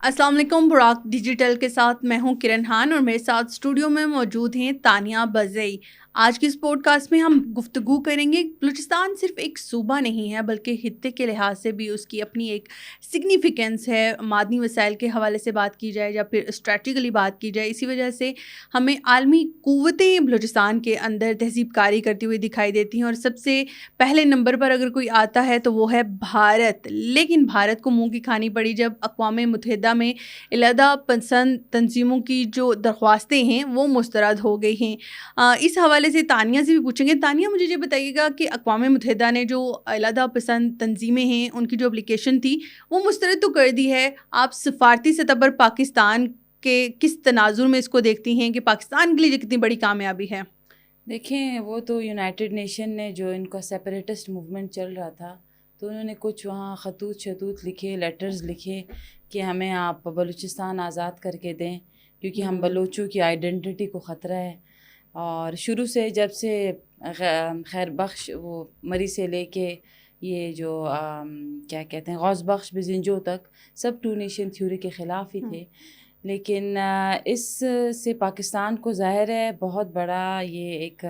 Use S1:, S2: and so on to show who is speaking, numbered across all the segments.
S1: السلام علیکم، Barack digital کے ساتھ میں ہوں کرن خان اور میرے ساتھ اسٹوڈیو میں موجود ہیں تانیہ بزئی۔ آج کی اس پوڈ کاسٹ میں ہم گفتگو کریں گے، بلوچستان صرف ایک صوبہ نہیں ہے بلکہ خطے کے لحاظ سے بھی اس کی اپنی ایک سگنیفیکنس ہے۔ معدنی وسائل کے حوالے سے بات کی جائے یا پھر اسٹریٹجیکلی بات کی جائے، اسی وجہ سے ہمیں عالمی قوتیں بلوچستان کے اندر تہذیب کاری کرتی ہوئی دکھائی دیتی ہیں، اور سب سے پہلے نمبر پر اگر کوئی آتا ہے تو وہ ہے بھارت۔ لیکن بھارت کو منہ کی کھانی پڑی جب اقوام متحدہ میں علیحدہ پسند تنظیموں کی جو درخواستیں ہیں وہ مسترد ہو گئی ہیں۔ اس حوالے سے تانیہ سے بھی پوچھیں گے۔ تانیہ، مجھے یہ بتائیے گا کہ اقوام متحدہ نے جو علیحدہ پسند تنظیمیں ہیں ان کی جو اپلیکیشن تھی وہ مسترد تو کر دی ہے، آپ سفارتی سطح پر پاکستان کے کس تناظر میں اس کو دیکھتی ہیں کہ پاکستان کے لیے یہ کتنی بڑی کامیابی ہے؟
S2: دیکھیں، وہ تو یونائٹڈ نیشن نے جو ان کا سیپریٹسٹ موومنٹ چل رہا تھا تو انہوں نے کچھ وہاں خطوط لکھے، لیٹرز لکھے کہ ہمیں آپ بلوچستان آزاد کر کے دیں کیونکہ ہم بلوچوں کی آئیڈینٹی کو خطرہ ہے۔ اور شروع سے جب سے خیر بخش وہ مری سے لے کے یہ جو کیا کہتے ہیں غوث بخش بزنجو تک سب ٹو نیشن تھیوری کے خلاف ہی تھے، لیکن اس سے پاکستان کو ظاہر ہے بہت بڑا یہ ایک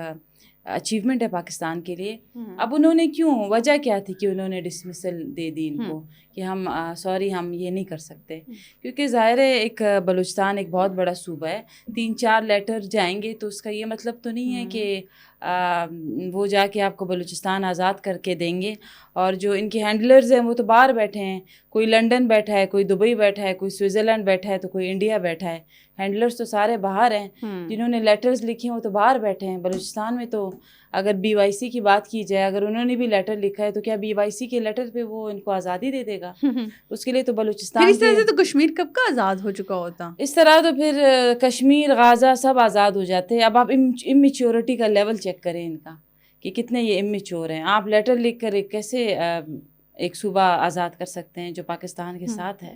S2: اچیومنٹ ہے پاکستان کے لیے۔ اب انہوں نے کیوں، وجہ کیا تھی کہ انہوں نے ڈسمسل دے دی ان کو کہ ہم سوری ہم یہ نہیں کر سکتے، کیونکہ ظاہر ہے ایک بلوچستان ایک بہت بڑا صوبہ ہے، 3-4 لیٹر جائیں گے تو اس کا یہ مطلب تو نہیں ہے کہ وہ جا کے آپ کو بلوچستان آزاد کر کے دیں گے۔ اور جو ان کے ہینڈلرز ہیں وہ تو باہر بیٹھے ہیں، کوئی لنڈن بیٹھا ہے، کوئی دبئی بیٹھا ہے، کوئی سوئٹزرلینڈ بیٹھا ہے تو کوئی انڈیا بیٹھا ہے، ہینڈلرز تو سارے باہر ہیں، جنہوں نے لیٹرز لکھے ہیں وہ تو باہر بیٹھے ہیں۔ بلوچستان میں تو اگر بی وائی سی کی بات کی جائے، اگر انہوں نے بھی لیٹر لکھا ہے تو کیا بی وائی سی کے لیٹر پہ وہ ان کو آزادی دے دے گا؟ اس کے لیے تو بلوچستان
S1: پھر اس طرح سے تو کشمیر کب کا آزاد ہو چکا ہوتا؟
S2: اس طرح تو پھر کشمیر، غازہ سب آزاد ہو جاتے۔ اب آپ امیچیورٹی کا لیول چیک کریں ان کا کہ کتنے یہ امیچور ہیں۔ آپ لیٹر لکھ کر کیسے ایک صوبہ آزاد کر سکتے ہیں جو پاکستان کے ساتھ ہے؟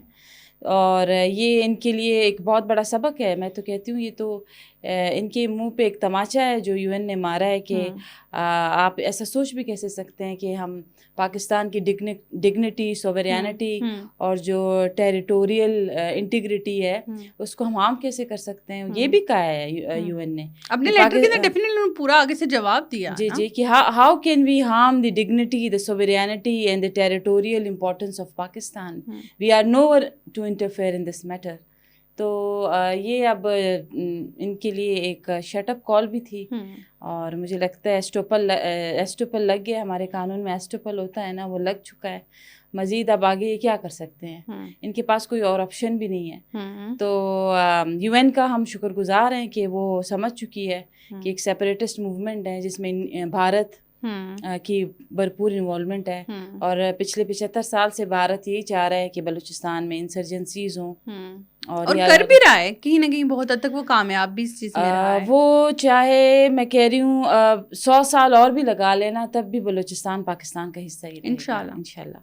S2: اور یہ ان کے لیے ایک بہت بڑا سبق ہے۔ میں تو کہتی ہوں یہ تو ان کے منہ پہ ایک تماچا ہے جو یو این نے مارا ہے کہ آپ ایسا سوچ بھی کیسے سکتے ہیں کہ ہم پاکستان کی ڈگنیٹی، سوورینٹی اور جو ٹیریٹوریل انٹیگریٹی ہے اس کو ہم عام کیسے کر سکتے ہیں؟ یہ بھی کہا ہے یو این نے
S1: اپنے لیٹر کے اندر ڈیفینیٹلی پورا آگے سے جواب دیا۔
S2: جی کہ how can we harm the dignity, the sovereignty and the territorial importance of Pakistan, we are no war to interfere in this matter. تو یہ اب ان کے لیے ایک شٹ اپ کال بھی تھی، اور مجھے لگتا ہے ایسٹوپل لگ گیا، ہمارے قانون میں ایسٹوپل ہوتا ہے نا، وہ لگ چکا ہے۔ مزید اب آگے یہ کیا کر سکتے ہیں؟ ان کے پاس کوئی اور آپشن بھی نہیں ہے۔ تو یو این کا ہم شکر گزار ہیں کہ وہ سمجھ چکی ہے کہ ایک سیپریٹسٹ موومنٹ ہے جس میں بھارت کی بھرپور انوالومنٹ ہے، اور پچھلے 75 سال سے بھارت یہی چاہ رہا ہے کہ بلوچستان میں انسرجنسیز ہوں،
S1: اور کر بھی رہا ہے کہیں نہ کہیں، بہت حد تک وہ کامیاب بھی اس چیز میں رہا ہے۔
S2: وہ چاہے میں کہہ رہی ہوں 100 سال اور بھی لگا لینا تب بھی بلوچستان پاکستان کا حصہ ہی رہے گا انشاءاللہ۔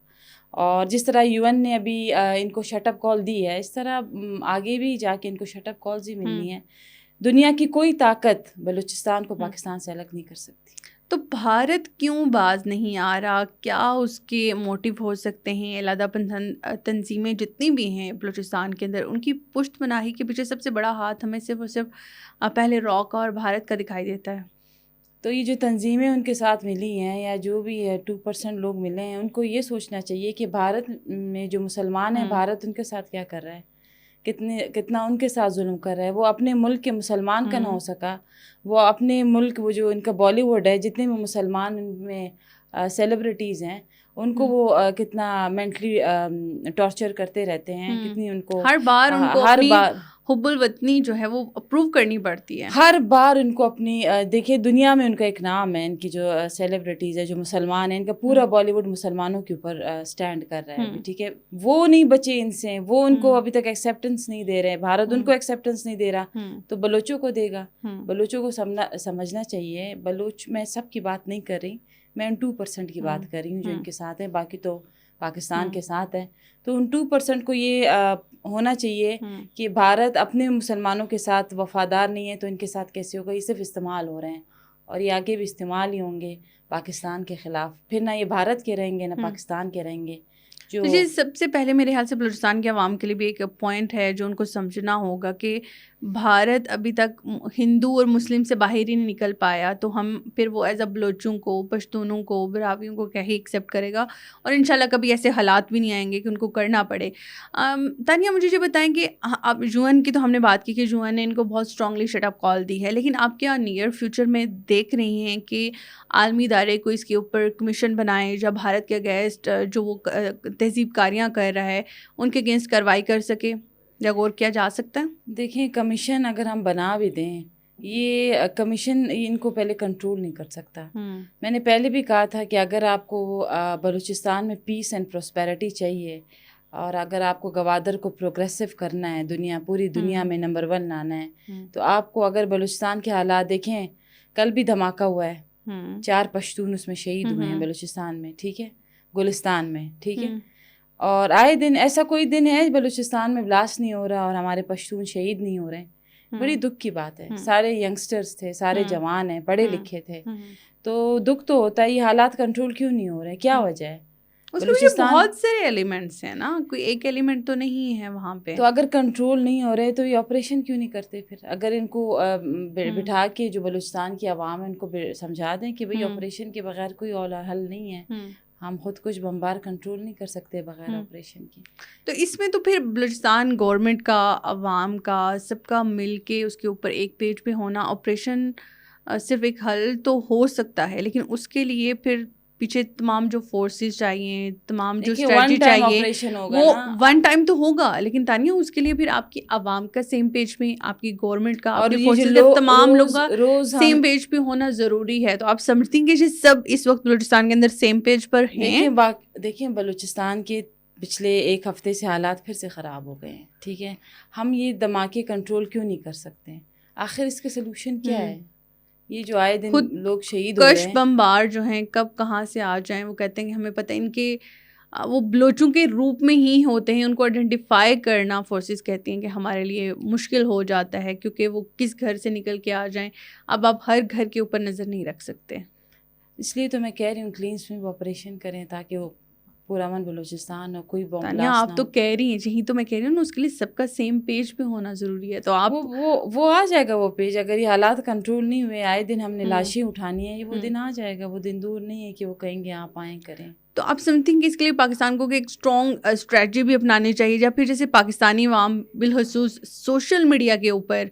S2: اور جس طرح یو این نے ابھی ان کو شٹ اپ کال دی ہے، اس طرح آگے بھی جا کے ان کو شٹ اپ کالز ہی ملنی ہے۔ دنیا کی کوئی طاقت بلوچستان کو پاکستان سے الگ نہیں کر سکتی۔
S1: تو بھارت کیوں باز نہیں آ رہا؟ کیا اس کے موٹیو ہو سکتے ہیں؟ علیحدہ پسند تنظیمیں جتنی بھی ہیں بلوچستان کے اندر، ان کی پشت پناہی کے پیچھے سب سے بڑا ہاتھ ہمیں صرف اور صرف پہلے راک اور بھارت کا دکھائی دیتا ہے۔
S2: تو یہ جو تنظیمیں ان کے ساتھ ملی ہیں یا جو بھی ہے 2% لوگ ملے ہیں، ان کو یہ سوچنا چاہیے کہ بھارت میں جو مسلمان ہیں، بھارت ان کے ساتھ کیا کر رہا ہے، کتنا ان کے ساتھ ظلم کر رہا ہے۔ وہ اپنے ملک کے مسلمان کا نہ ہو سکا، وہ اپنے ملک، وہ جو ان کا بالی ووڈ ہے، جتنے بھی مسلمان ان میں سیلیبریٹیز ہیں، ان کو وہ کتنا مینٹلی ٹارچر کرتے رہتے ہیں، کتنی ان کو
S1: ہر بار ان کو اپنی حب الوطنی جو ہے وہ اپروو کرنی پڑتی ہے،
S2: ہر بار ان کو اپنی دیکھیں دنیا میں ان کا ایک نام ہے، ان کی جو سیلیبریٹیز ہے جو مسلمان ہیں، ان کا پورا بالی ووڈ مسلمانوں کے اوپر اسٹینڈ کر رہا ہے، ٹھیک ہے، وہ نہیں بچے ان سے، وہ ان کو ابھی تک ایکسیپٹنس نہیں دے رہے، بھارت ان کو ایکسیپٹنس نہیں دے رہا، تو بلوچوں کو دے گا۔ بلوچوں کو سمجھنا چاہیے، بلوچ میں سب کی بات نہیں کر رہی، میں ان 2% کی بات کر رہی ہوں جو ان کے ساتھ ہیں، باقی تو پاکستان کے ساتھ ہے۔ تو ان 2% کو یہ ہونا چاہیے کہ بھارت اپنے مسلمانوں کے ساتھ وفادار نہیں ہے تو ان کے ساتھ کیسے ہوگا؟ یہ صرف استعمال ہو رہے ہیں، اور یہ آگے بھی استعمال ہی ہوں گے پاکستان کے خلاف، پھر نہ یہ بھارت کے رہیں گے نہ پاکستان کے رہیں گے۔ جو
S1: تو یہ سب سے پہلے میرے خیال سے بلوچستان کے عوام کے لیے بھی ایک پوائنٹ ہے جو ان کو سمجھنا ہوگا کہ بھارت ابھی تک ہندو اور مسلم سے باہر ہی نہیں نکل پایا، تو ہم پھر وہ ایز اے بلوچوں کو، پشتونوں کو، براویوں کو کیا ہی ایکسیپٹ کرے گا، اور انشاءاللہ کبھی ایسے حالات بھی نہیں آئیں گے کہ ان کو کرنا پڑے۔ تانیہ مجھے یہ بتائیں کہ اب یو این کی تو ہم نے بات کی کہ یو این نے ان کو بہت اسٹرانگلی شٹ اپ کال دی ہے، لیکن آپ کیا نیئر فیوچر میں دیکھ رہی ہیں کہ عالمی ادارے کو اس کے اوپر کمیشن بنائے جب بھارت کے اگینسٹ جو وہ تہذیب کاریاں کر رہا ہے ان کے اگینسٹ کارروائی کر سکے، یا غور کیا جا سکتا ہے؟
S2: دیکھیں کمیشن اگر ہم بنا بھی دیں، یہ کمیشن ان کو پہلے کنٹرول نہیں کر سکتا۔ میں نے پہلے بھی کہا تھا کہ اگر آپ کو بلوچستان میں پیس اینڈ پراسپیرٹی چاہیے، اور اگر آپ کو گوادر کو پروگریسو کرنا ہے، پوری دنیا میں نمبر 1 لانا ہے، تو آپ کو اگر بلوچستان کے حالات دیکھیں، کل بھی دھماکہ ہوا ہے، 4 پشتون اس میں شہید ہوئے ہیں بلوچستان میں، ٹھیک ہے، گلستان میں، ٹھیک ہے، اور آئے دن ایسا کوئی دن ہے بلوچستان میں بلاسٹ نہیں ہو رہا اور ہمارے پشتون شہید نہیں ہو رہے، بڑی دکھ کی بات ہے۔ سارے ینگسٹرز تھے، سارے جوان ہیں، پڑھے لکھے تھے، تو دکھ تو ہوتا ہے۔ یہ حالات کنٹرول کیوں نہیں ہو رہے، کیا وجہ ہے؟
S1: اس میں بہت سارے ایلیمنٹس ہیں نا، کوئی ایک ایلیمنٹ تو نہیں ہے وہاں پہ۔
S2: تو اگر کنٹرول نہیں ہو رہے تو یہ آپریشن کیوں نہیں کرتے پھر؟ اگر ان کو بٹھا کے جو بلوچستان کی عوام ہے ان کو سمجھا دیں کہ بھئی آپریشن کے بغیر کوئی اور حل نہیں ہے، ہم خود کچھ بمبار کنٹرول نہیں کر سکتے بغیر آپریشن کی۔
S1: تو اس میں تو پھر بلوچستان گورنمنٹ کا، عوام کا، سب کا مل کے اس کے اوپر ایک پیج پہ ہونا، آپریشن صرف ایک حل تو ہو سکتا ہے، لیکن اس کے لیے پھر پیچھے تمام جو فورسز چاہیے، تمام جو اسٹریٹجی چاہیے، وہ ون ٹائم تو ہوگا، لیکن تانیہ اس کے لیے پھر آپ کی عوام کا سیم پیج پہ، آپ کی گورنمنٹ کا، آپ کی فورسز کا، تمام لوگوں کا سیم پیج پہ ہونا ضروری ہے۔ تو آپ سمجھتی ہیں کہ یہ سب اس وقت بلوچستان کے اندر سیم پیج پر ہیں؟
S2: دیکھیں بلوچستان کے پچھلے 1 ہفتے سے حالات پھر سے خراب ہو گئے ہیں، ٹھیک ہے، ہم یہ دھماکے کنٹرول کیوں نہیں کر سکتے؟ آخر اس کا سلوشن کیا ہے؟ یہ جو آئے دن لوگ شہید ہو رہے ہیں،
S1: بمبار جو ہیں کب کہاں سے آ جائیں، وہ کہتے ہیں کہ ہمیں پتہ، ان کے وہ بلوچوں کے روپ میں ہی ہوتے ہیں، ان کو آئیڈینٹیفائی کرنا فورسز کہتی ہیں کہ ہمارے لیے مشکل ہو جاتا ہے، کیونکہ وہ کس گھر سے نکل کے آ جائیں، اب آپ ہر گھر کے اوپر نظر نہیں رکھ سکتے۔
S2: اس لیے تو میں کہہ رہی ہوں کلین سویپ آپریشن کریں تاکہ وہ پورا امن بلوچستان ہو، کوئی بم بلاسٹ نہ ہو۔
S1: آپ تو کہہ رہی ہیں، یہی تو میں کہہ رہی ہوں نا، اس کے لیے سب کا سیم پیج پہ ہونا ضروری ہے۔ تو آپ
S2: وہ آ جائے گا وہ پیج، اگر یہ حالات کنٹرول نہیں ہوئے، آئے دن ہم نے لاشیں اٹھانی ہے، یہ وہ دن آ جائے گا، وہ دن دور نہیں ہے کہ وہ کہیں گے آپ آئیں کریں۔
S1: تو آپ سمجھتی ہیں کہ اس کے لیے پاکستان کو ایک اسٹرانگ اسٹریٹجی بھی اپنانی چاہیے، یا پھر جیسے پاکستانی عوام بالخصوص سوشل میڈیا کے اوپر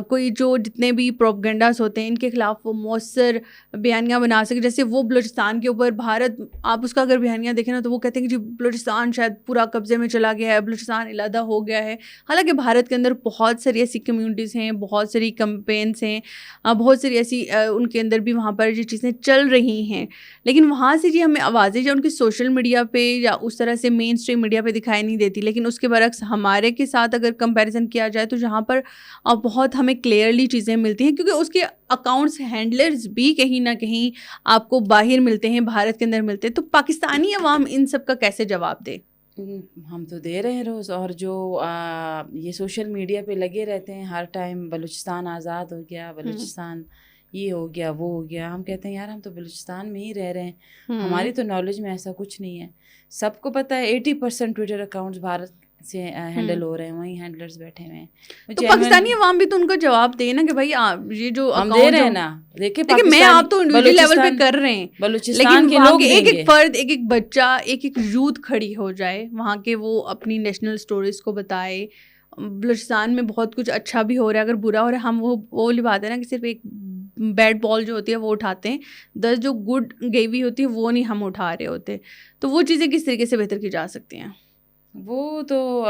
S1: کوئی جو جتنے بھی پروپیگنڈاز ہوتے ہیں ان کے خلاف وہ مؤثر بیانیاں بنا سکے، جیسے وہ بلوچستان کے اوپر بھارت، آپ اس کا اگر بیانیہ دیکھیں نا تو وہ کہتے ہیں کہ جی بلوچستان شاید پورا قبضے میں چلا گیا ہے، بلوچستان علیحدہ ہو گیا ہے، حالانکہ بھارت کے اندر بہت ساری ایسی کمیونٹیز ہیں، بہت ساری کمپینس ہیں، بہت ساری ایسی ان کے اندر بھی وہاں پر یہ چیزیں چل رہی ہیں، لیکن وہاں سے جی ہمیں آوازیں ان کی سوشل میڈیا پہ یا اس طرح سے مین اسٹریم میڈیا پہ دکھائی نہیں دیتی، لیکن اس کے برعکس ہمارے کے ساتھ اگر کمپیریزن کیا جائے تو جہاں پر بہت ہمیں کلیئرلی چیزیں ملتی ہیں، کیونکہ اس کے اکاؤنٹس ہینڈلرز بھی کہیں نہ کہیں آپ کو باہر ملتے ہیں، بھارت کے اندر ملتے ہیں۔ تو پاکستانی عوام ان سب کا کیسے جواب دے؟
S2: ہم تو دے رہے ہیں روز، اور جو یہ سوشل میڈیا پہ لگے رہتے ہیں ہر ٹائم، بلوچستان آزاد ہو گیا، بلوچستان یہ ہو گیا، وہ ہو گیا، ہم کہتے ہیں یار ہم تو بلوچستان میں ہی رہ رہے ہیں، ہماری تو نالج میں ایسا کچھ نہیں ہے۔ سب کو پتہ ہے 80% ٹویٹر اکاؤنٹس بھارت سے ہینڈل ہو رہے ہیں، وہیں ہینڈلرز بیٹھے ہوئے ہیں۔
S1: تو پاکستانی عوام بھی تو ان کو جواب دے نا کہ بھائی یہ جو
S2: ہم دے رہے ہیں نا، دیکھیں
S1: میں آپ تو انڈیویجول لیول پہ کر رہے ہیں،
S2: بلوچستان کے
S1: وہاں
S2: لوگ
S1: ایک ایک فرد، ایک ایک بچہ، ایک ایک یوتھ کھڑی ہو جائے وہاں کے، وہ اپنی نیشنل سٹوریز کو بتائے۔ بلوچستان میں بہت کچھ اچھا بھی ہو رہا ہے، اگر برا ہو رہا ہے ہم وہ والی بات ہے نا کہ صرف ایک بیڈ بال جو ہوتی ہے وہ اٹھاتے ہیں، 10 جو گڈ گئی ہوئی ہوتی ہے وہ نہیں ہم اٹھا رہے ہوتے۔ تو وہ چیزیں کس طریقے سے بہتر کی جا سکتی ہیں؟
S2: وہ تو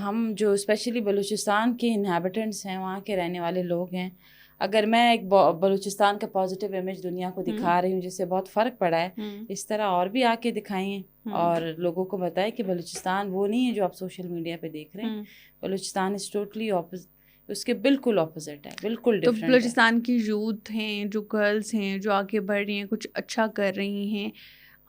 S2: ہم جو اسپیشلی بلوچستان کے انہیبیٹنٹس ہیں، وہاں کے رہنے والے لوگ ہیں، اگر میں ایک بلوچستان کا پازیٹیو امیج دنیا کو دکھا رہی ہوں جس سے بہت فرق پڑا ہے، اس طرح اور بھی آ کے دکھائیں اور لوگوں کو بتائیں کہ بلوچستان وہ نہیں ہے جو آپ سوشل میڈیا پہ دیکھ رہے ہیں، بلوچستان از ٹوٹلی اس کے بالکل اپوزٹ ہے، بالکل ڈفرینٹ ہے۔
S1: تو بلوچستان کی یوتھ ہیں، جو گرلس ہیں، جو آگے بڑھ رہی ہیں، کچھ اچھا کر رہی ہیں،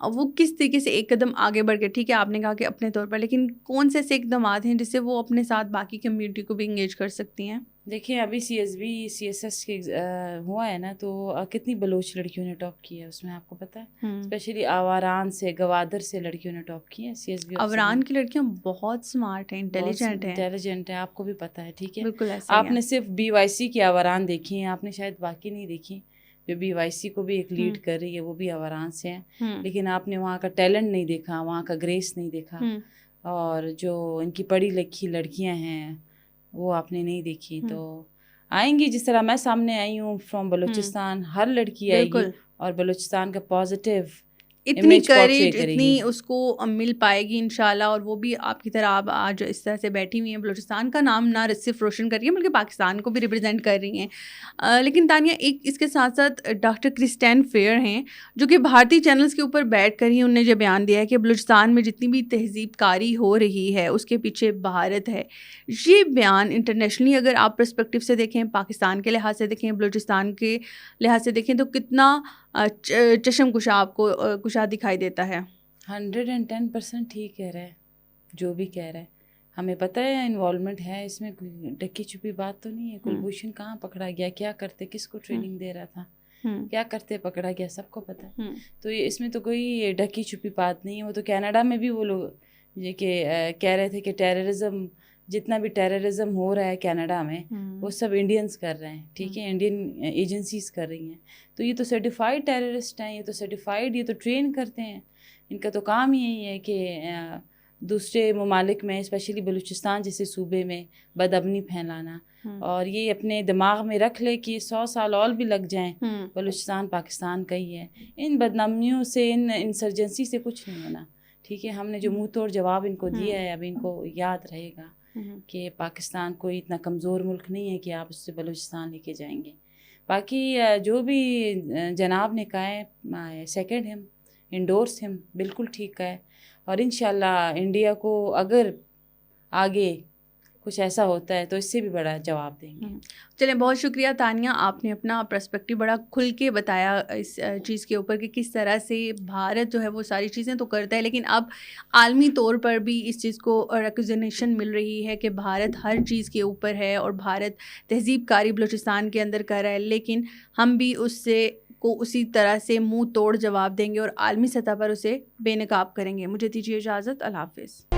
S1: وہ کس طریقے سے ایک قدم آگے بڑھ کے، ٹھیک ہے آپ نے کہا کہ اپنے طور پر، لیکن کون سے ایسے اقدامات ہیں جس سے وہ اپنے ساتھ باقی کمیونٹی کو بھی انگیج کر سکتی ہیں؟
S2: دیکھیں ابھی CSS کے ہوا ہے نا، تو کتنی بلوچ لڑکیوں نے ٹاپ کیا ہے اس میں، آپ کو پتہ ہے؟ اسپیشلی آواران سے، گوادر سے لڑکیوں نے ٹاپ کی ہے CSB افسر۔
S1: اوران کی لڑکیاں بہت اسمارٹ ہیں،
S2: انٹیلیجنٹ ہیں، آپ کو بھی پتہ ہے، ٹھیک ہے؟
S1: بالکل ایسا ہی
S2: آپ
S1: ہے۔
S2: نے صرف BYC کی آواران دیکھی ہیں، آپ نے شاید باقی نہیں دیکھی، جو BYC کو بھی ایک لیڈ کر رہی ہے وہ بھی آواران سے ہیں، لیکن آپ نے وہاں کا ٹیلنٹ نہیں دیکھا، وہاں کا گریس نہیں دیکھا، اور جو ان کی پڑھی لکھی لڑکیاں ہیں وہ آپ نے نہیں دیکھی۔ تو آئیں گی، جس طرح میں سامنے آئی ہوں فرام بلوچستان، ہر لڑکی آئے گی اور بلوچستان کا پازیٹیو
S1: اتنی کریج اتنی اس کو مل پائے گی انشاءاللہ، اور وہ بھی آپ کی طرح آپ آج اس طرح سے بیٹھی ہوئی ہیں، بلوچستان کا نام نہ صرف روشن کر رہی ہیں بلکہ پاکستان کو بھی ریپرزینٹ کر رہی ہیں۔ لیکن تانیہ، ایک اس کے ساتھ ساتھ ڈاکٹر کرسٹین فیئر ہیں جو کہ بھارتی چینلز کے اوپر بیٹھ کر ہی انہوں نے یہ بیان دیا ہے کہ بلوچستان میں جتنی بھی تہذیب کاری ہو رہی ہے اس کے پیچھے بھارت ہے۔ یہ بیان انٹرنیشنلی اگر آپ پرسپیکٹیو سے دیکھیں، پاکستان کے لحاظ سے دیکھیں، بلوچستان کے لحاظ سے دیکھیں، تو کتنا چشم کشا آپ کو کشا دکھائی دیتا ہے۔
S2: 110% ٹھیک کہہ رہا ہے جو بھی کہہ رہا ہے، ہمیں پتہ ہے انوالومنٹ ہے اس میں، کوئی ڈکی چھپی بات تو نہیں ہے۔ کلبھوشن کہاں پکڑا گیا، کیا کرتے، کس کو ٹریننگ دے رہا تھا، کیا کرتے پکڑا گیا، سب کو پتہ ہے۔ تو اس میں تو کوئی ڈکی چھپی بات نہیں ہے۔ وہ تو کینیڈا میں بھی وہ لوگ یہ کہ کہہ رہے تھے کہ ٹیررزم، جتنا بھی ٹیررزم ہو رہا ہے کینیڈا میں وہ سب انڈینز کر رہے ہیں، ٹھیک ہے، انڈین ایجنسیز کر رہی ہیں۔ تو یہ تو سرٹیفائڈ ٹیررسٹ ہیں، یہ تو سرٹیفائڈ، یہ تو ٹرین کرتے ہیں، ان کا تو کام یہی ہے کہ دوسرے ممالک میں اسپیشلی بلوچستان جیسے صوبے میں بدامنی پھیلانا، اور یہ اپنے دماغ میں رکھ لے کہ 100 سال اور بھی لگ جائیں، بلوچستان پاکستان کا ہی ہے۔ ان بدنامیوں سے، ان انسرجنسی سے کچھ نہیں ہونا، ٹھیک ہے۔ ہم نے جو منہ توڑ جواب ان کو دیا ہے، اب ان کو یاد رہے گا کہ پاکستان کوئی اتنا کمزور ملک نہیں ہے کہ آپ اس سے بلوچستان لے کے جائیں گے۔ باقی جو بھی جناب نے کہا ہے، سیکنڈ ہم انڈورس ہم، بالکل ٹھیک ہے، اور انشاءاللہ انڈیا کو اگر آگے کچھ ایسا ہوتا ہے تو اس سے بھی بڑا جواب دیں گے۔
S1: چلیں، بہت شکریہ تانیہ، آپ نے اپنا پرسپیکٹیو بڑا کھل کے بتایا اس چیز کے اوپر کہ کس طرح سے بھارت جو ہے وہ ساری چیزیں تو کرتا ہے، لیکن اب عالمی طور پر بھی اس چیز کو ریکگنیشن مل رہی ہے کہ بھارت ہر چیز کے اوپر ہے، اور بھارت تہذیب کاری بلوچستان کے اندر کر رہا ہے، لیکن ہم بھی اس سے کو اسی طرح سے منہ توڑ جواب دیں گے اور عالمی سطح پر اسے بے نقاب کریں گے۔ مجھے دیجیے اجازت، اللہ حافظ۔